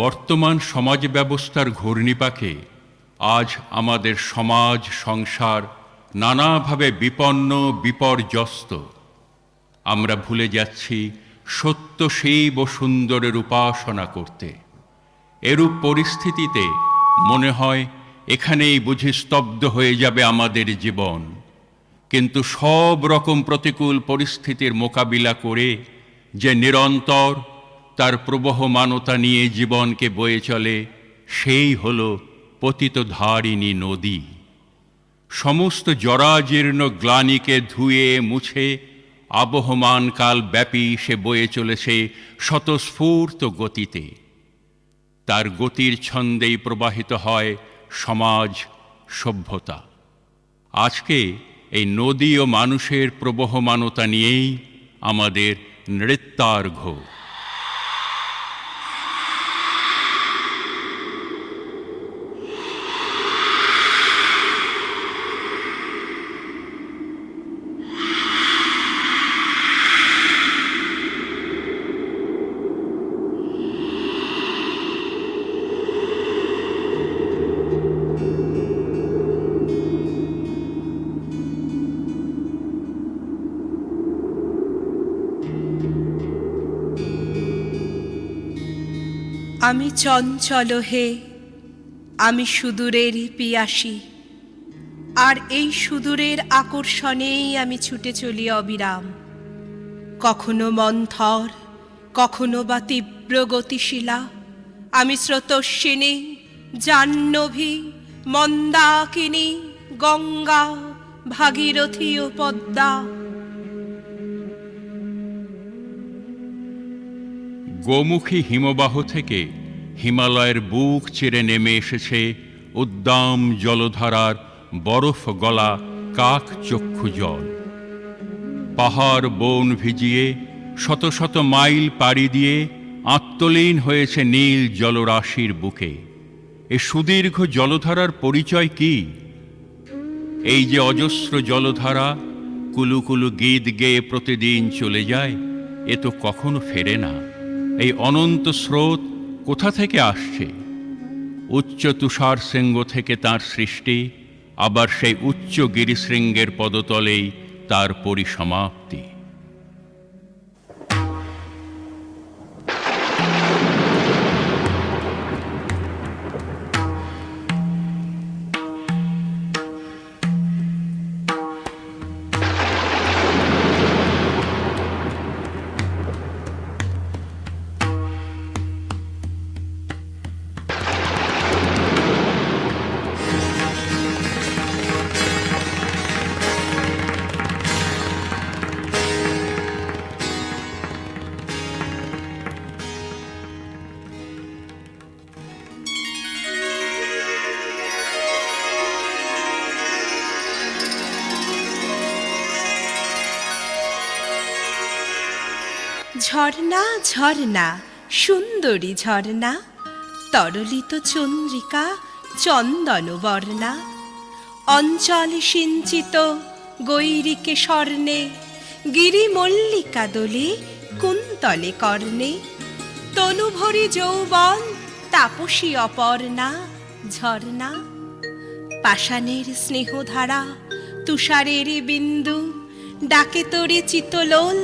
বর্তমান সমাজ ব্যবস্থার ঘূর্ণিপাকে আজ আমাদের সমাজ সংসার নানাভাবে বিপন্ন বিপর্যস্ত। আমরা ভুলে যাচ্ছি সত্য শিব ও সুন্দরের উপাসনা করতে। এরূপ পরিস্থিতিতে মনে হয় এখানেই বুঝি স্তব্ধ হয়ে যাবে আমাদের জীবন। কিন্তু সব রকম প্রতিকূল পরিস্থিতির মোকাবিলা করে যে নিরন্তর তার প্রবহমানতা নিয়ে জীবনকে বয়ে চলে, সেই হল পতিতধারিণী নদী। সমস্ত জরাজীর্ণ গ্লানিকে ধুয়ে মুছে আবহমান কাল ব্যাপী সে বয়ে চলেছে স্বতঃস্ফূর্ত গতিতে। তার গতির ছন্দেই প্রবাহিত হয় সমাজ সভ্যতা। আজকে এই নদী ও মানুষের প্রবহমানতা নিয়েই আমাদের নৃত্যার্ঘ্য। আমি চঞ্চল হে, আমি সুদূরের পিয়াসী, আর এই সুদূরের আকর্ষণেই আমি ছুটে চলি অবিরাম। কখনো মন্থর, কখনো বা তীব্র গতিশীলা, আমি স্রোতস্বিনী, জাহ্নবী, মন্দাকিনী, গঙ্গা, ভাগীরথী ও পদ্মা। গোমুখী হিমবাহ থেকে হিমালয়ের বুক চিরে নেমে এসেছে উদ্দাম জলধারার বরফ গলা কাক চক্ষু জল। পাহাড় বন ভিজিয়ে শত শত মাইল পাড়ি দিয়ে আত্মলীন হয়েছে নীল জলরাশির বুকে। এ সুদীর্ঘ জলধারার পরিচয় কি? এই যে অজস্র জলধারা কুলুকুলু গীত গেয়ে প্রতিদিন চলে যায়, এ তো কখনো ফেরে না। এই অনন্ত স্রোত কোথা থেকে আসছে? উচ্চ তুষার শৃঙ্গ থেকে তার সৃষ্টি, আবার সেই উচ্চ গিরিশৃঙ্গের পদতলেই তার পরিসমাপ্তি। ঝর্ণা ঝর্ণা সুন্দরী ঝর্ণা, তরলিত চন্দ্রিকা চন্দন বর্ণা, অঞ্চল সিঞ্চিত গৈরিকে স্বর্ণে, গিরিমল্লিকা দোলে কুন্তলে কর্ণে, তনুভরি যৌবন তাপসী অপর্ণা ঝর্ণা। পাষাণের স্নেহধারা তুষারের বিন্দু, ডাকে তোরে চিতলোল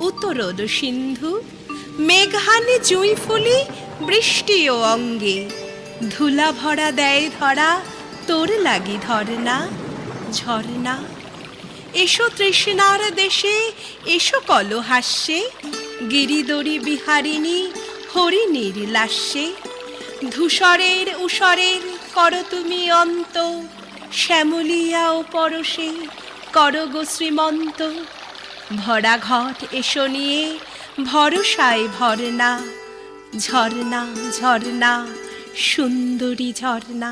উত্তরোদ সিন্ধু। মেঘহানে জুঁই ফুলি বৃষ্টি ও অঙ্গে, ধুলা ভরা দেয় ধরা তোর লাগি ধর্ণা ঝর্ণা। এসো তৃষ্ণার দেশে, এসো কলহাস্যে, গিরিদরি বিহারিণী হরিণীর লাস্যে। ধূসরের উষরের কর তুমি অন্ত, শ্যামলিয়া ও পরশে কর গো শ্রীমন্ত। ভরা ঘট এসো নিয়ে ভরসায় ভরনা, ঝর্ণা ঝর্ণা সুন্দরী ঝর্ণা।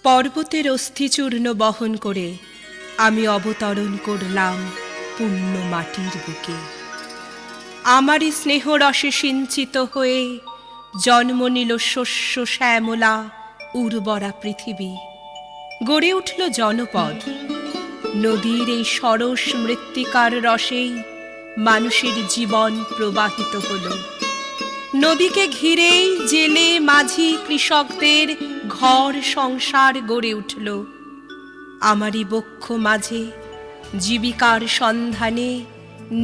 পর্বতের অস্থিচূর্ণ বহন করে আমি অবতরণ করলাম পুণ্য মাটির বুকে। আমারই স্নেহ রসে সিঞ্চিত হয়ে জন্ম নিল শস্য শ্যামলা উর্বরা পৃথিবী। গড়ে উঠল জনপদ। নদীর এই সরস মৃত্তিকার রসেই মানুষের জীবন প্রবাহিত হল। নদীকে ঘিরেই জেলে মাঝি কৃষকদের ঘর সংসার গড়ে উঠল। আমারই বক্ষ মাঝে জীবিকার সন্ধানে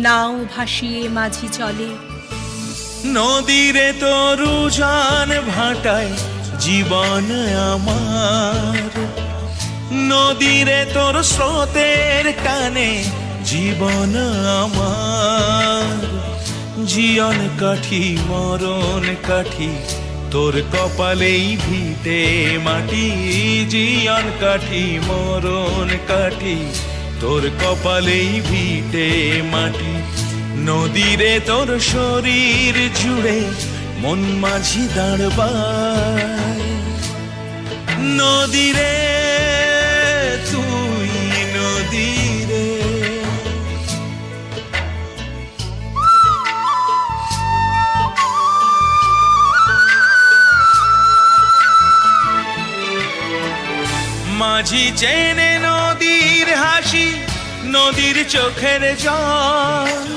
নাও ভাসিয়ে মাঝি চলে। নদীরে তরু জান ভাটায় জীবন আমার, নদীরে তোর স্রোতের টানে জীবন আমার। জীবন কাঠি মরণ কাঠি তোর কপালেই ভিটে মাটি, জীবন কাঠি মরণ কাঠি তোর কপালেই ভিটে মাটি। নদীরে তোর শরীর জুড়ে মন মাঝি দাঁড়বায়। নদীরে তুই নদীরে, মাঝি চেনে নদীর হাসি, নদীর চোখের জল,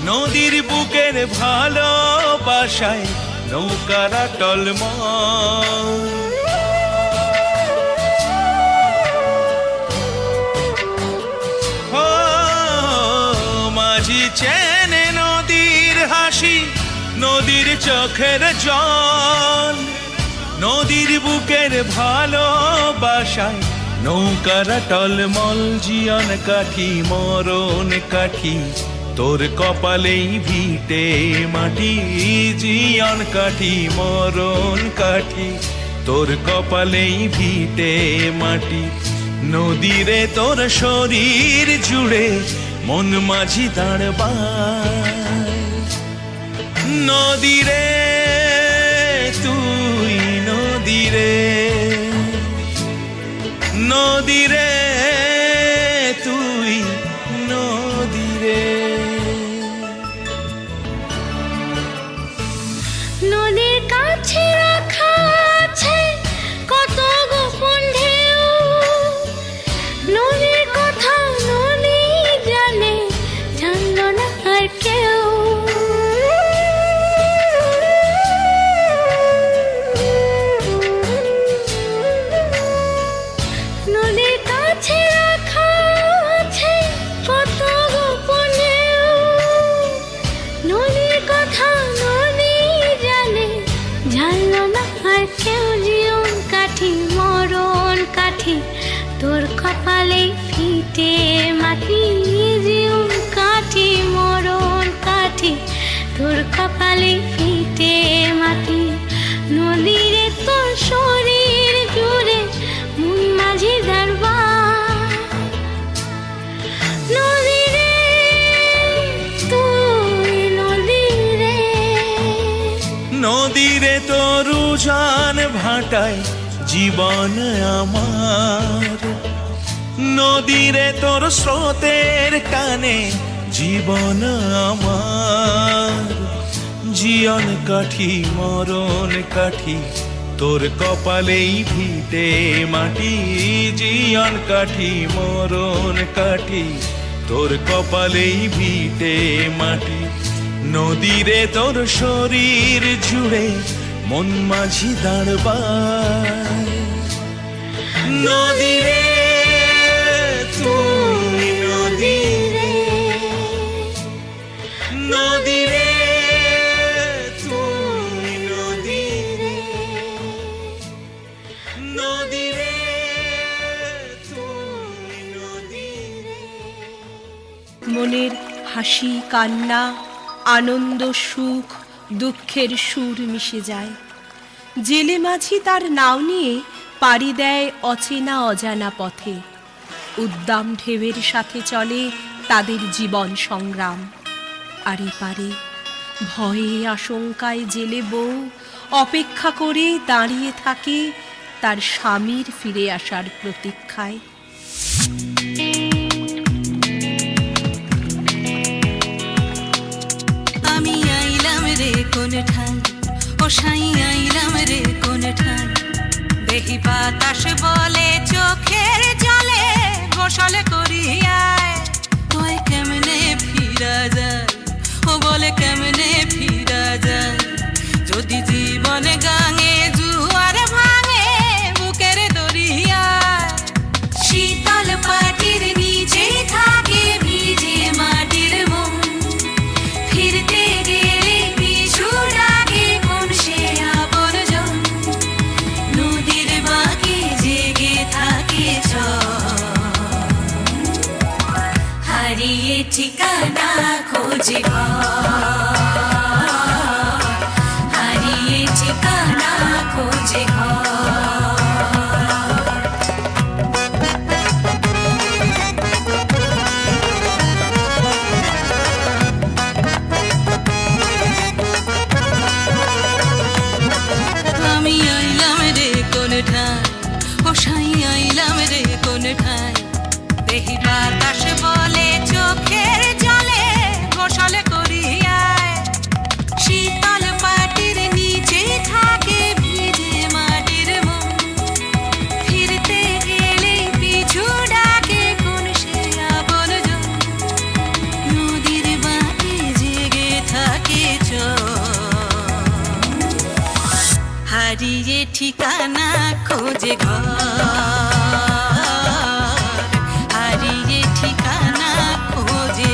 নদীর বুকের ভালোবাসায় নৌকারা টলমল। ও মাঝি চেনে নদীর হাসি, নদীর চোখের জল, নদীর বুকের ভালোবাসায় নৌকারা টলমল। জীবন কাঠি মরণ কাঠি তোর কপালেই ভিটে মাটি, জীবন কাঠি মরণ কাঠি তোর কপালেই ভিটে মাটি। নদীরে তোর শরীর জুড়ে মন মাঝি দাঁড়বায়। নদীরে তুই নদীরে, নদীরে তুই নদীরে। নদীর কাছে রাখা আছে কত গোপন ঢেউ, নদীর কথা নদী জানে, জানলো না আর কেউ। নদীর কাছে রাখা আছে কত গোপন ঢেউ, নদীর কথা নদী জানে, জানলো না আর কেউ। জীবন কাঠি মরণ কাঠি তোর কপালে ফিটে মাটি, জীবন কাঠি মরণ কাঠি তোর কপালে ফিটে মাটি। নদীরে তোর শরীর জুড়ে মন মাঝি দাঁড়বায়। নদীরে তুই নদীরে, নদীরে তরু জান ভাটায় জীবন আমার, নদীরে তোর স্রোতের টানে জীবন আমার। জীবন কাঠি মরণ কাঠি তোর কপালেই ভিটে মাটি, জীবন কাঠি মরণ কাঠি তোর কপালেই ভিটে মাটি। নদীরে তোর শরীর জুড়ে মন মাঝি দাঁড়বায়। নদীরে তুই নদীরে, নদীরে তুই নদীরে, নদীরে তুই নদীরে। মনের হাসি কান্না আনন্দ সুখ দুঃখের সুর মিশে যায়। জেলে মাঝি তার নাও নিয়ে পাড়ি দেয় অচেনা অজানা পথে। উদ্দাম ঢেউয়ের সাথে চলে তাদের জীবন সংগ্রাম। আর এপারে ভয়ে আশঙ্কায় জেলে বউ অপেক্ষা করে দাঁড়িয়ে থাকে তার স্বামীর ফিরে আসার প্রতীক্ষায়। কোন ঠাই ও সাই আইলাম রে কোন ঠাই দেহি বাতাস বলে চোখের জলে গোসল করিয়ায় তোয় কেমনে ফিরা যায় ও বলে কেমনে ফিরা যায় যদি জীবন গাঙে জুয়ার ভাঙে বুকের দরিয়ায় শীতল পাটির নিচে থাকে ভিজে মাটির মন ফিরতে গেলে পিছু ডাকে কোন সে আবর্জন নদীর বাঁকে জেগে থাকে হারিয়ে ঠিকানা খোঁজে হারিয়ে ঠিকানা খোঁজে আমি আইলাম রে কোন ঠাই ও সাই আইলাম রে কোন ঠাই দেহি বাতাস বলে চোখের জলে গোসল করিয়ায় শীতল পাটির নিচে থাকে ভিজে মাটির মন ফিরতে গেলে পিছু ডাকে কোন সে আবর্জন নদীর বাঁকে জেগে থাকে হারিয়ে ঠিকানা খোঁজে ঘর হারিয়ে ঠিকানা খোঁজে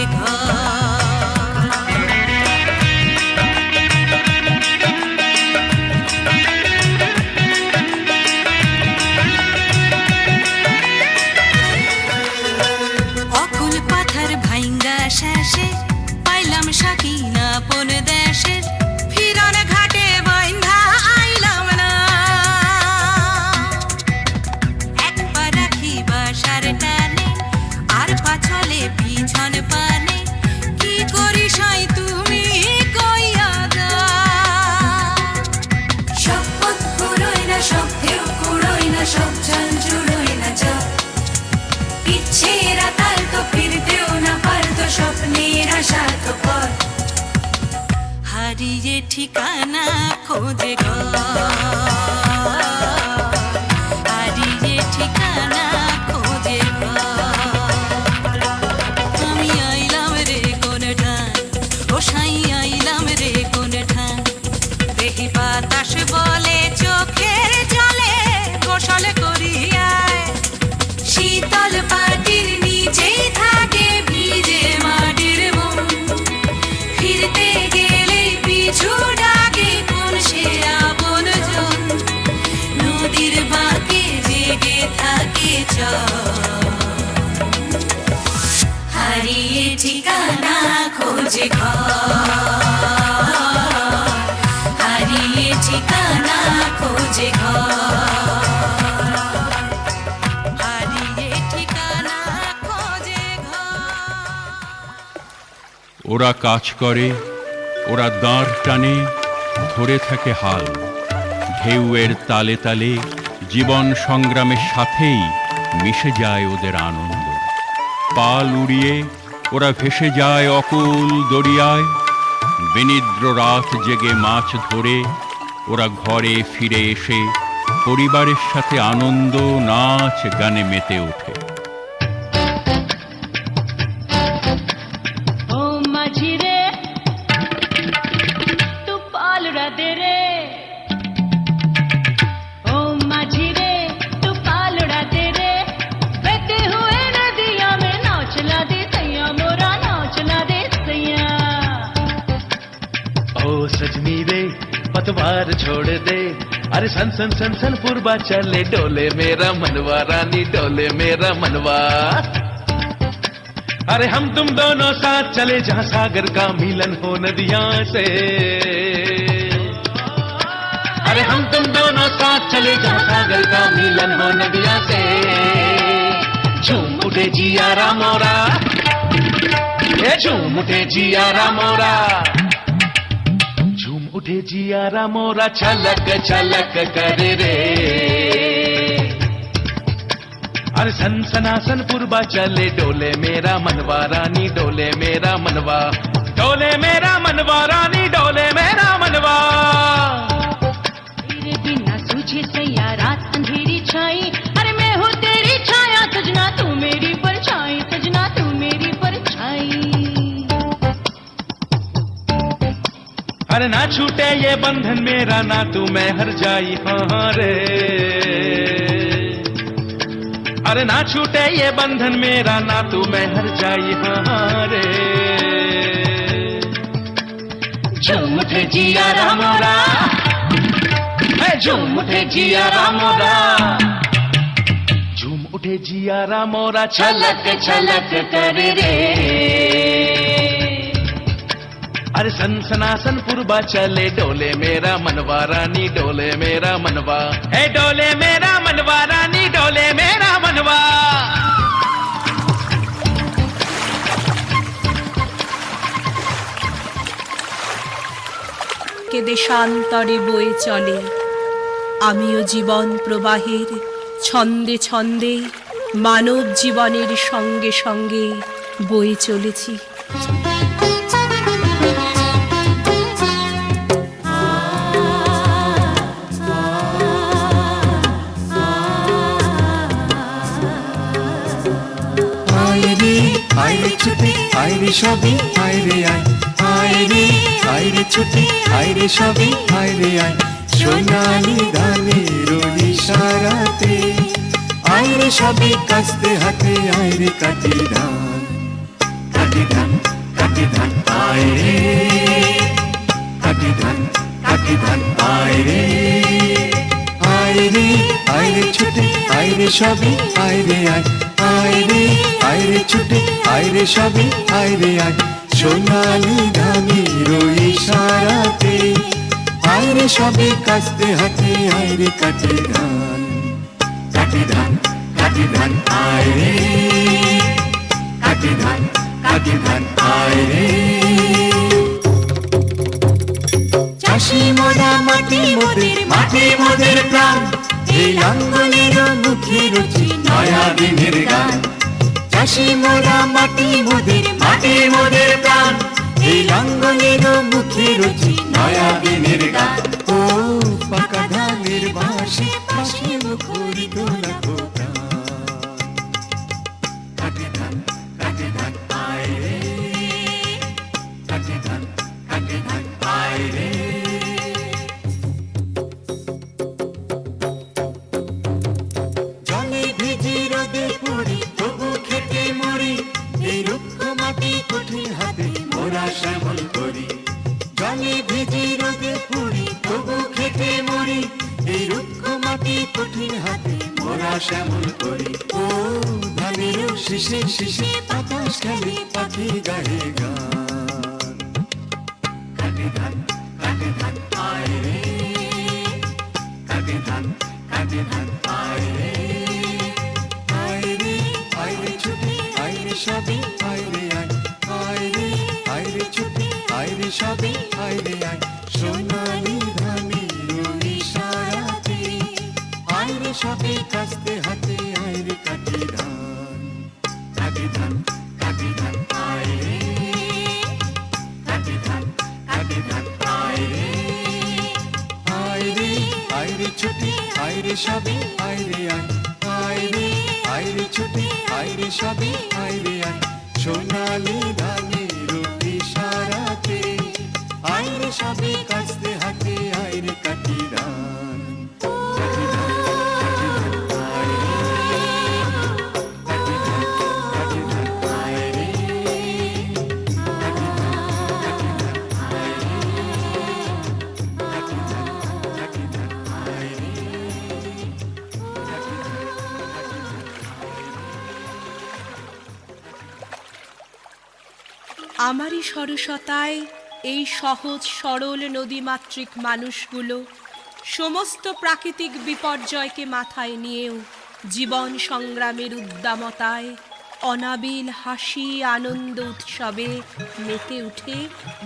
অকুল পাথার ভাইঙ্গা শেষে পাইলাম সাকিনা আপন দেশের ফিরন ঘাটে বন্ধা আইলাম না এক পা রাখি বাসার টানে আর পাছলে পিছন পানে কি করি সাই তুমি কইয়া দাও শপথ কুড়োয় না শব্দেও কুড়োয় না সব জল জুড়োয় না যা ইচ্ছে রাতাল তো ফিরতেও না পারতো স্বপ্নের আশা তো পর হারিয়ে ঠিকানা খোঁজে হারিয়ে ঠিকানা খোঁজে আমি আইলাম রে কোন ঠাই ও সাই আইলাম রে কোন ঠাই দেহি বাতাস বলে চোখের জলে গোসল করিয়ায় শীতল পাটির নিচে থাকে ভিজে মাটির মন ফিরতে গেলে পিছু ডাকে কোন সে আপনজন নদীর বাঁকে জেগে থাকে হারিয়ে ঠিকানা খোঁজে হারিয়ে ঠিকানা খোঁজে হারিয়ে ঠিকানা খোঁজে ওরা কাজ করে, ওরা দাঁড় টানে, ধরে থাকে হাল। ঢেউয়ের তালে তালে জীবন সংগ্রামের সাথেই মিশে যায় ওদের আনন্দ। পাল উড়িয়ে ওরা ভেসে যায় অকুল দরিয়ায়। বিনিদ্র রাত জেগে মাছ ধরে ওরা ঘরে ফিরে এসে পরিবারের সাথে আনন্দ নাচ গানে মেতে ওঠে। ও মাঝি রে তু পাল উড়াতে রে ओ माझी रे तू पाल उड़ाते रे बहते हुए नदिया में नाव चला दे सैया मोरा नाव चला दे सैया ओ सजनी रे पतवार छोड़ दे अरे सन सन सन सन पूर्वा चले डोले मेरा मनवा रानी डोले मेरा मनवा अरे हम तुम दोनों साथ चले जहां सागर का मिलन हो नदियां से अरे हम तुम दोनों साथ चले जहां सागर का मिलन हो नदियां से झूम उठे जियारा मोरा ये झूम उठे जियारा मोरा झूम उठे जियारा मोरा छलक छलक करे रे अरे सनसनासन पूर्वा चले डोले मेरा मनवा रानी डोले मेरा मनवा डोले मेरा मनवा रानी डोले मेरा मनवा तेरे बिना सूझे सैया रात अंधेरी छाई अरे मैं हूँ तेरी छाया सजना तू मेरी परछाई सजना तू मेरी परछाई अरे ना छूटे ये बंधन मेरा ना तू मैं हर जाई हाँ रे अरे ना छूटे ये बंधन मेरा ना तू मैं हर जाई हाँ रे झूम उठे जिया रामोरा झूम उठे जिया रामोरा झूम उठे जिया रामोरा छलक छलक कर रे अरे सनसनासन पुरबा चले डोले मेरा मनवा रानी डोले मेरा मनवा है डोले मेरा मनवा रानी डोले मेरा मनवा কে দেশান্তরে বয়ে চলে আমিও জীবন প্রবাহের ছন্দে ছন্দে মানব জীবনের সঙ্গে সঙ্গে বয়ে চলেছি। আইরে ছুটি আইরে সবই আইরে আয় আইরে আইরে ছুটি আইরে সবই আইরে আয় সোনালি গানের ইশারাতে আইরে সবই কাস্তে হাতে আইরে কাটি ধান কাটি ধান কাটি ধান আইরে কাটি ধান কাটি ধান আইরে আইরে আইরে ছুটি আইরে সবই আইরে আয় আইরে আইরে ছুটি আইরে সবই আইরে আয় সোনালি ধানের ইশারাতে আইরে সবই কাস্তে হাতে আইরে কাটি ধান কাটি ধান কাটি ধান আইরে কাটি ধান কাটি ধান আইরে চাষি মোরা মাটি মোদের মাটি মোদের প্রাণ এই লাঙ্গলের মুখে রুচি নয়া দিনের গান চাষি মোরা মাটি মোদের মাটি মোদের প্রাণ এই লাঙ্গলের মুখে রুচি নয়া দিনের গান ও পাকা ধানের বাঁশি পাশে মুখরিত লাখো প্রাণ কাটি ধান আইরে কাটি ধান আইরে জলে ভিজি রোদে পড়ি তবু খেতে মরি এই রুক্ষ মাটি কঠিন হাতে মোরা শ্যামল করি জলে ভিজি রোদে পড়ি তবু খেতে মরি এই রুক্ষ মাটি কঠিন হাতে মোরা শ্যামল করি ও ধানের শিশে শিশে বাতাস খেলে পাখি গায়ে গান কাটি ধান আইরে কাটি ধান আইরে আইরে আইরে ছুটি আইরে সবই আইরে আয় আইরে আইরে ছুটি আইরে সবই আইরে আয় সোনালি ধানের ইশারাতে আইরে সবই কাস্তে হাতে আইরে কাটি ধান আইরে কাটি ধান আইরে আইরে আইরে ছুটি আইরে সবই আইরে আয় আইরে আইরে ছুটি আইরে সবই আইরে আয় সোনালি ধানের ইশারাতে আইরে সবই কাস্তে হাতে আইরে কাটি ধান আইরে কাটি ধান আইরে আমারই সরসতায় এই সহজ সরল নদীমাতৃক মানুষগুলো সমস্ত প্রাকৃতিক বিপর্যয়কে মাথায় নিয়েও জীবন সংগ্রামের উদ্দামতায় অনাবিল হাসি আনন্দ উৎসবে মেতে উঠে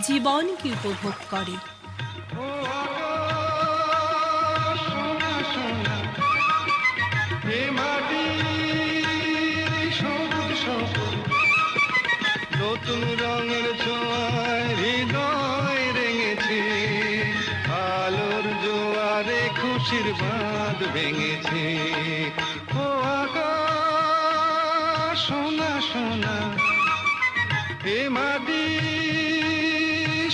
জীবনকে উপভোগ করে। নতুন রঙের ছোঁয়ায় খুশির বাঁধ ভেঙেছে। ও আকাশ সোনা সোনা, এ মাটি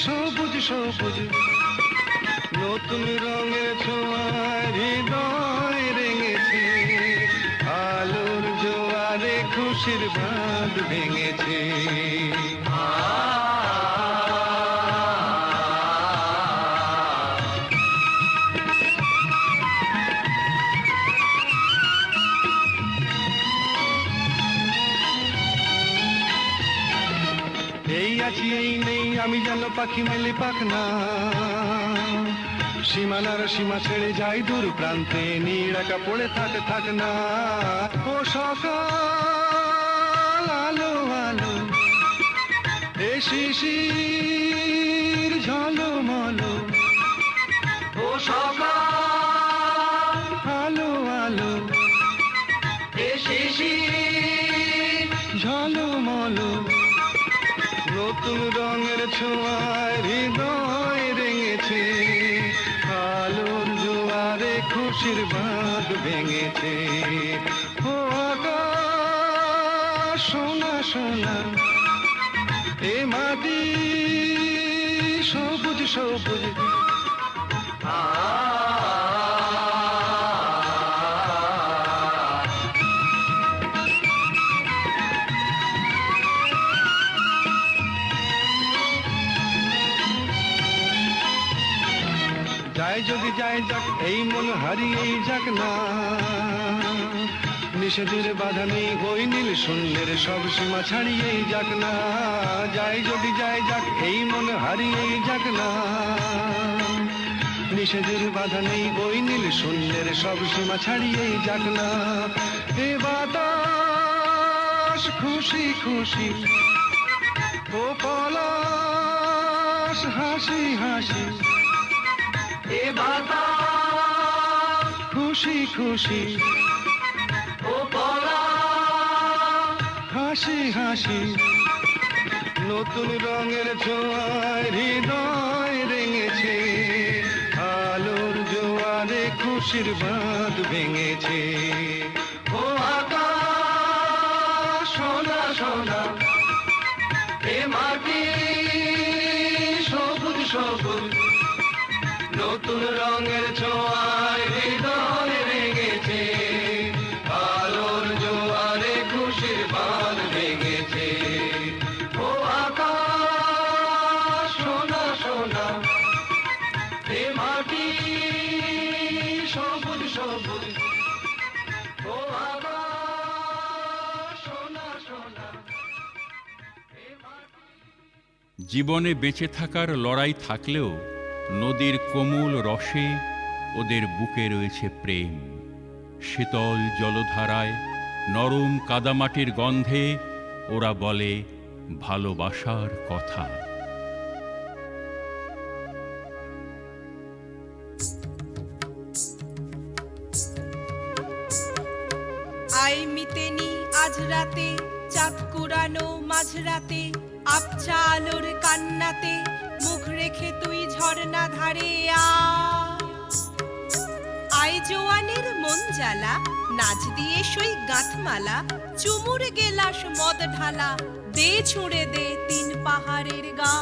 সবুজ সবুজ, নতুন রঙের ছোঁয়ায় হৃদয় রেঙেছে। আলোর জোয়ারে খুশির বাঁধ ভেঙেছে। এই আছি এই নেই আমি যেন পাখি মেলে পাখনা, সীমানার সীমা ছেড়ে যাই দূর প্রান্তে, নিড়াকা পড়ে থাক না। ও সকাল আলো আলো, এ শিশির ঝলমলো। ও সকাল আলো আলো, এ শিশির ঝলমলো, নতুন রঙের ছোঁয়ায় হৃদয় রেঙেছে। আলোর জোয়ারে খুশির বাঁধ ভেঙেছে। ও আকাশ সোনা সোনা, এ মাটি সবুজ সবুজ। যাই যদি যাই যাক এই মন হারিয়েই যাক না, নিষেধের বাধা নেই ওই নীল শূন্যের সব সীমা ছাড়িয়েই যাক না। যাই যদি যাই যাক এই মন হারিয়েই যাক না, নিষেধের বাধা নেই ওই নীল শূন্যের সব সীমা ছাড়িয়েই যাক না। এ বাতাস খুশি খুশি, ও পলাশ হাসি হাসি। এ বাতাস খুশি খুশি, ও পলাশ হাসি হাসি, নতুন রঙের ছোঁয়ায় হৃদয় রেঙেছে। আলোর জোয়ারে খুশির বাঁধ ভেঙেছে। ও আকাশ সোনা সোনা, এ মাটি সবুজ সবুজ, নতুন রঙের ছোঁয়ায় হৃদয় রেঙেছে। আলোর জোয়ারে খুশির বাঁধ ভেঙেছে। ও আকাশ সোনা সোনা, এ মাটি সবুজ সবুজ। ও আকাশ সোনা সোনা, এ মাটি। জীবনে বেঁচে থাকার লড়াই থাকলেও নদীর কোমল রসে ওদের বুকে রয়েছে প্রেম। শীতল জলধারায় নরম কাদামাটির গন্ধে ওরা বলে ভালোবাসার কথা। আই মিতেনি আজ রাতে, চাঁদ কুড়ানো মাঝরাতে, আবছা আলোর কান্নাতে মুখ রেখে তুই ঝর্ণা ধারে আয়। জোয়ানের মন জ্বালা, নাচ দিয়ে সই গাঁথমালা, চুমুর গেলাস মদ ঢালা, দে ছুঁড়ে দে তিন পাহাড়ের গা।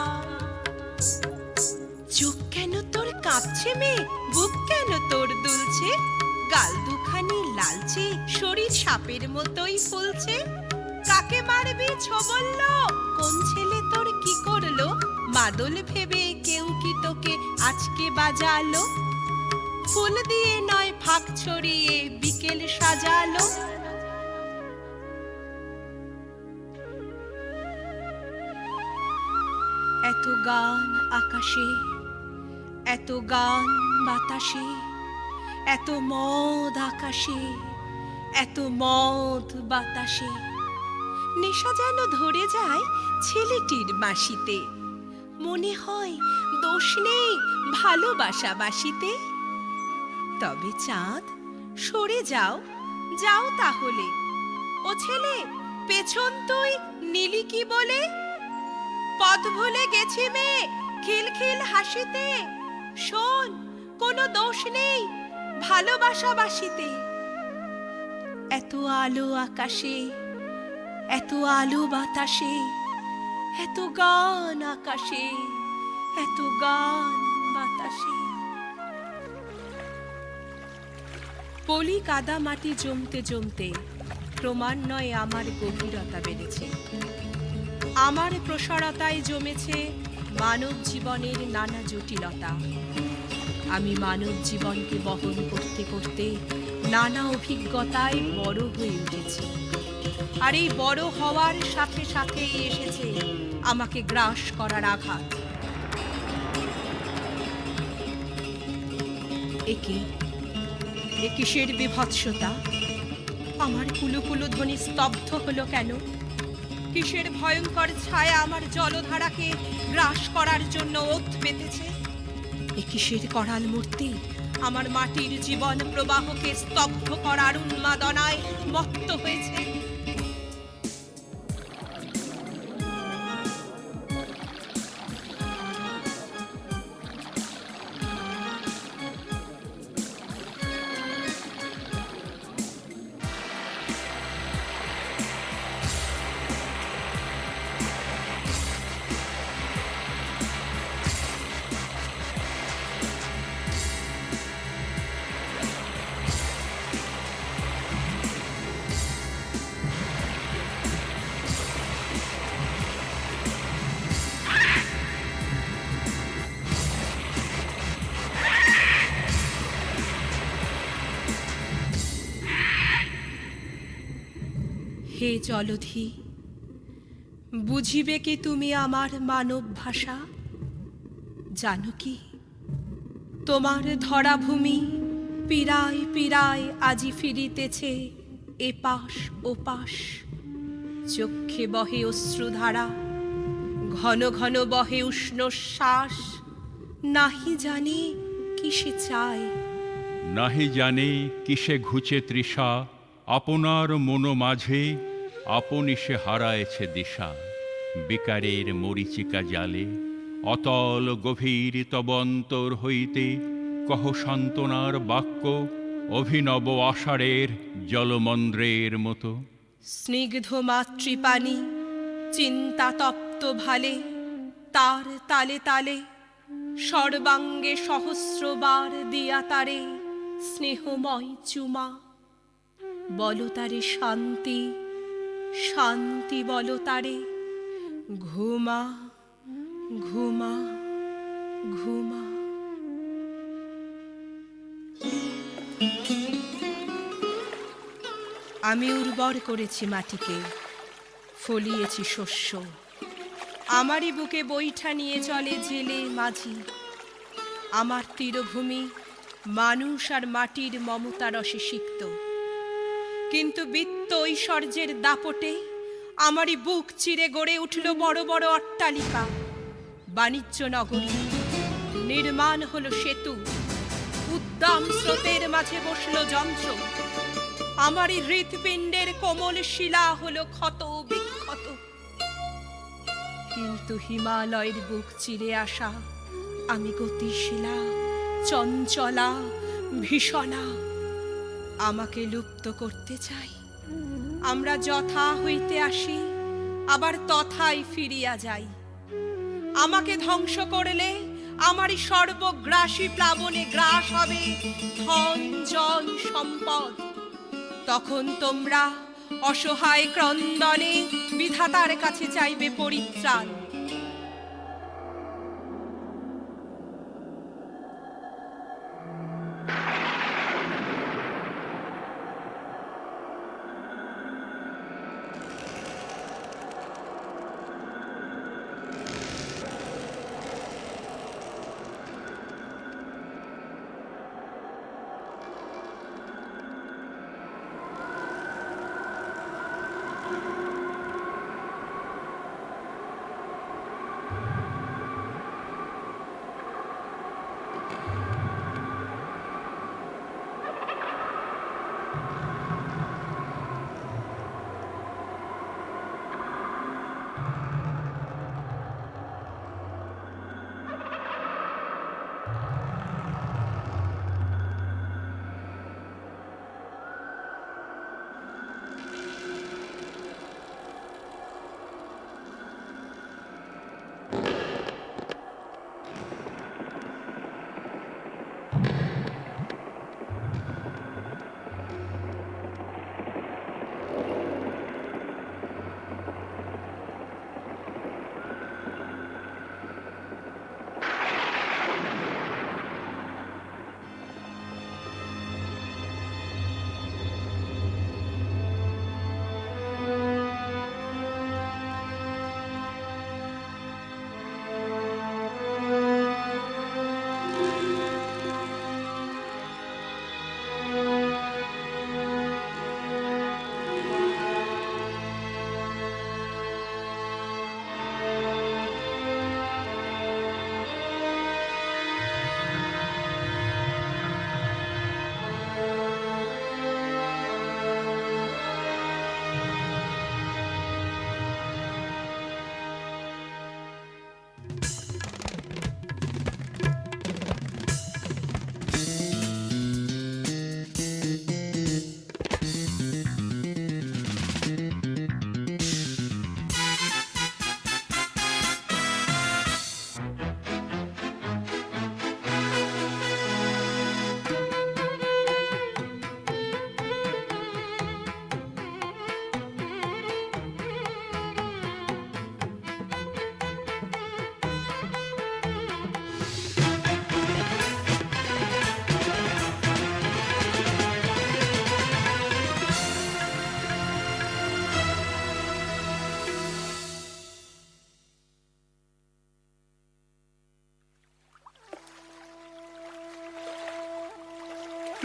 চোখ কেন তোর কাঁপছে মে, বুক কেন তোর দুলছে, গাল দুখানি লালচে, শরীর সাপের মতোই ফুলছে। কাকে মারবি ছোবলল, কোন ছেলে তোর কি করলো, মাদল ভেবে কেউ কি তোকে আজকে বাজালো। ফুল দিয়ে নয় ফাঁক ছড়িয়ে বিকেল সাজালো। এত গান আকাশে, এত গান বাতাসে, এত মদ আকাশে, এত মদ বাতাসে। নেশা যেন ধরে যায় ছেলেটির বাঁশিতে, মনে হয় দোষ নেই ভালোবাসা বাসিতে। তবে চাঁদ সরে যাও, যাও তাহলে। ও ছেলে পেছন তুই নীলি কি বলে, পথ ভুলে গেছি মেয়ে খিলখিল হাসিতে। শোন কোনো দোষ নেই ভালোবাসাবাসিতে। এত আলো আকাশে, এত আলো বাতাসে, এত গান আকাশে, এত গান বাতাসে। পলি কাদা মাটি জমতে জমতে ক্রমান্বয়ে আমার গভীরতা বেড়েছে। আমার প্রসারতায় জমেছে মানব জীবনের নানা জটিলতা। আমি মানব জীবনকে বহন করতে করতে নানা অভিজ্ঞতায় বড় হয়ে উঠেছি। আর এই বড় হওয়ার সাথে সাথেই এসেছে আমাকে গ্রাস করার আঘাত। এ কিসের বিভৎসতা? আমার কুলুকুলু ধ্বনি স্তব্ধ হলো কেন? কিসের ভয়ঙ্কর ছায়া আমার জলধারাকে গ্রাস করার জন্য ওত পেতেছে? এ কিসের করাল মূর্তি আমার মাটির জীবন প্রবাহকে স্তব্ধ করার উন্মাদনায় মত্ত হয়েছে? হে জলধি, বুঝিবে কি তুমি আমার মানব ভাষা? জানো কি তোমার ধরাভূমি পীড়ায় পীড়ায় আজি ফিরিতেছে এপাশ ওপাশ। চক্ষে বহে অশ্রুধারা, ঘন ঘন বহে উষ্ণ শ্বাস। নাহি জানে কিসে চায়, নাহি জানে কিসে ঘুচে তৃষা। আপনার মন মাঝে আপনি সে হারায়েছে দিশা। বিকারের মরিচিকা জালে অতল গভীর তব অন্তর হইতে কহ সান্ত্বনার বাক্য অভিনব আষাঢ়ের জলমন্দ্রের মতো। স্নিগ্ধ মাতৃপানি চিন্তা তপ্ত ভালে, তার তালে তালে সর্বাঙ্গে সহস্রবার দিয়া তারে স্নেহময় চুমা। বলো তারে শান্তি, শান্তি বলো তারে, ঘুমা ঘুমা ঘুমা। আমি উর্বর করেছি মাটিকে, ফলিয়েছি শস্য। আমারই বুকে বৈঠা নিয়ে চলে জেলে মাঝি। আমার তীরভূমি মানুষ আর মাটির মমতা রসে সিক্ত। কিন্তু বিত্ত ঐশ্বর্যের দাপটে আমারই বুক চিরে গড়ে উঠল বড় বড় অট্টালিকা, বাণিজ্য নগরী। নির্মাণ হলো সেতু, উদ্দাম স্রোতের মাঝে বসলো যন্ত্র। আমারই হৃৎপিণ্ডের কোমল শিলা হলো ক্ষত বিক্ষত। কিন্তু হিমালয়ের বুক চিরে আসা আমি গতিশীলা, চঞ্চলা, ভীষণা। আমাকে লুপ্ত করতে চাই। আমরা যথা হইতে আসি, আবার তথায় ফিরিয়া যাই। আমাকে ধ্বংস করলে আমারই সর্বগ্রাসী প্লাবনে গ্রাস হবে ধন জন সম্পদ। তখন তোমরা অসহায় ক্রন্দনে বিধাতার কাছে চাইবে পরিত্রাণ।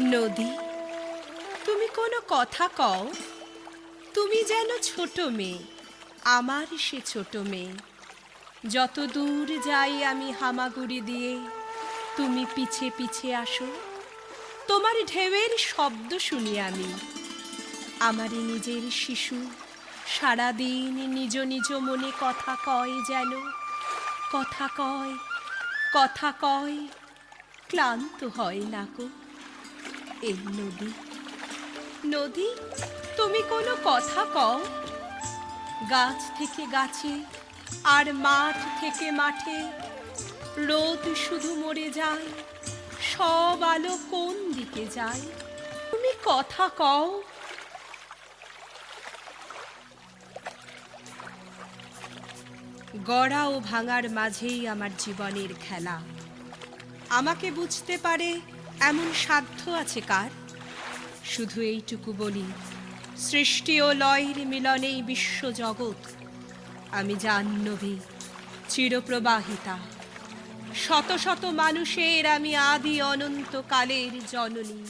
নদী, তুমি কোনো কথা কও। তুমি যেন ছোট মেয়ে, আমার সে ছোট মেয়ে। যত দূর যাই আমি হামাগুড়ি দিয়ে, তুমি পিছে পিছে আসো। তোমার ঢেউয়ের শব্দ শুনি আমি। আমারই নিজের শিশু সারাদিন নিজ নিজ মনে কথা কয় যেন, কথা কয়, কথা কয়, ক্লান্ত হয় না কো। এই নদী, নদী, তুমি কোনো কথা কও। গাছ থেকে গাছে আর মাঠ থেকে মাঠে রোদ শুধু মরে যায়, সব আলো কোন দিকে যায়? তুমি কথা কও। গড়া ও ভাঙার মাঝেই আমার জীবনের খেলা। আমাকে বুঝতে পারে এমন সাধ্য আছে কার? শুধু এইটুকু বলি, সৃষ্টি ও লয়ের মিলনেই বিশ্বজগৎ। আমি জাহ্নবী, চিরপ্রবাহিতা, শত শত মানুষের আমি আদি অনন্তকালের জননী।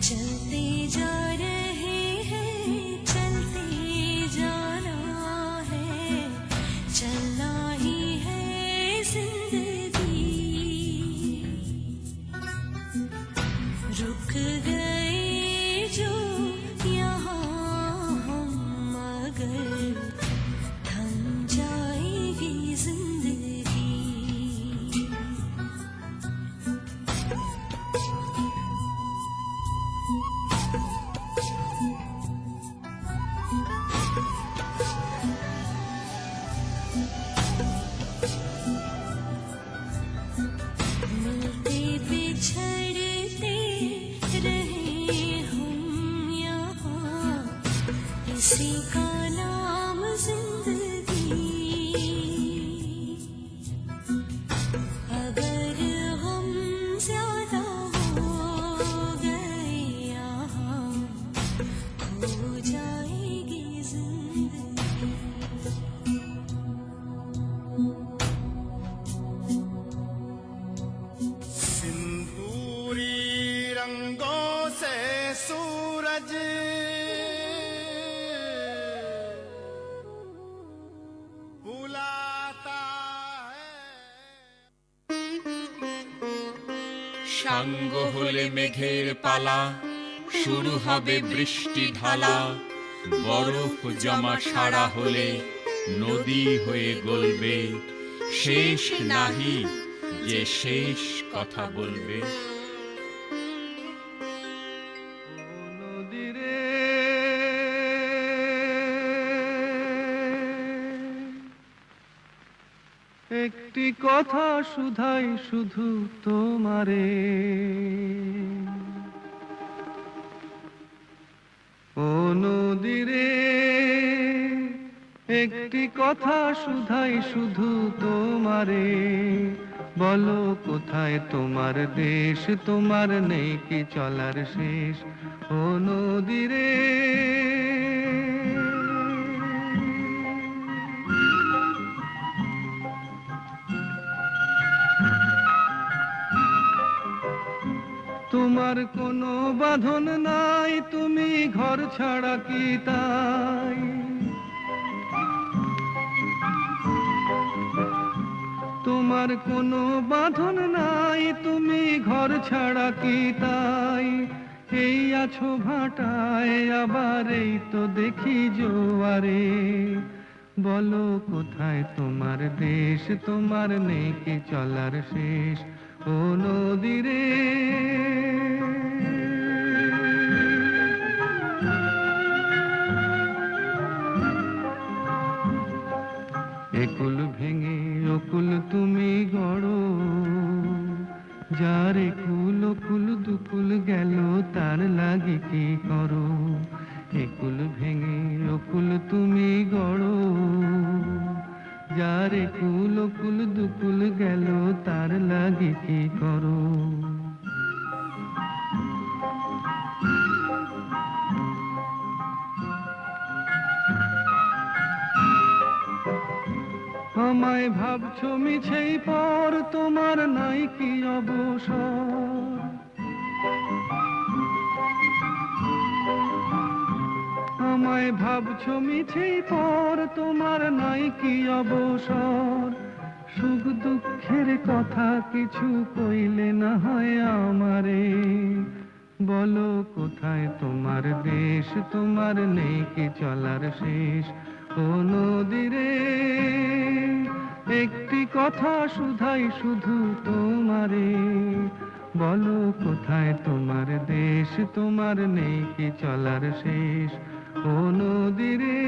चलते जा रहे हैं, चलते जाना है, चलना ही है जिंदगी। रुक गए जो यहाँ हम, मगर थम जाएगी जिंदगी। मिलते बिछड़ते रहे हम यहाँ, इसी का नाम जिंदगी। अगर हम ज्यादा हो गए यहाँ, खो जाएगी जिंदगी। सिंदूरी रंगों से सूरज बुलाता है। সাঙ্গ হলে মেঘের পালা, শুরু হবে বৃষ্টি ঢালা। বরফ জমা সারা হলে নদী হয়ে গলবে। শেষ নাহি যে শেষ কথা বলবে। নদীরে একটি কথা শুধাই শুধু তোমারে, ও নদীরে একটি কথা শুধাই শুধু তোমারে। বলো কোথায় তোমার দেশ, তোমার নেই কি চলার শেষ? ও নদীরে তোমার কোনো বাঁধন নাই, তুমি ঘর ছাড়া কি তাই? তোমার কোনো বাঁধন নাই, তুমি ঘর ছাড়া কি তাই? এই আছো ভাটায়, আবার এই তো দেখি জোয়ারে। বলো কোথায় তোমার দেশ, তোমার নেই কি চলার শেষ? ও নদীরে একুল ভেঙে অকুল তুমি গড়ো, যার একুল অকুল দুকুল গেল তার লাগি কি করো? একুল ভেঙে অকুল তুমি গড়ো, যার একুল অকুল দুকুল গেল তার লাগে কি করো। আমায় ভাবছো মিছেই পর, তোমার নাই কি অবসর। আমায় ভাবছো মিছেই পর, তোমার নাই কি অবসর। সুখ দুঃখের কথা কিছু কইলে না হয় আমারে, বলো কোথায় তোমার দেশ, তোমার নেই কি চলার শেষ। ও নদীরে একটি কথা শুধাই শুধু তোমারে, বলো কোথায় তোমার দেশ, তোমার নেই কি চলার শেষ। ও নদীরে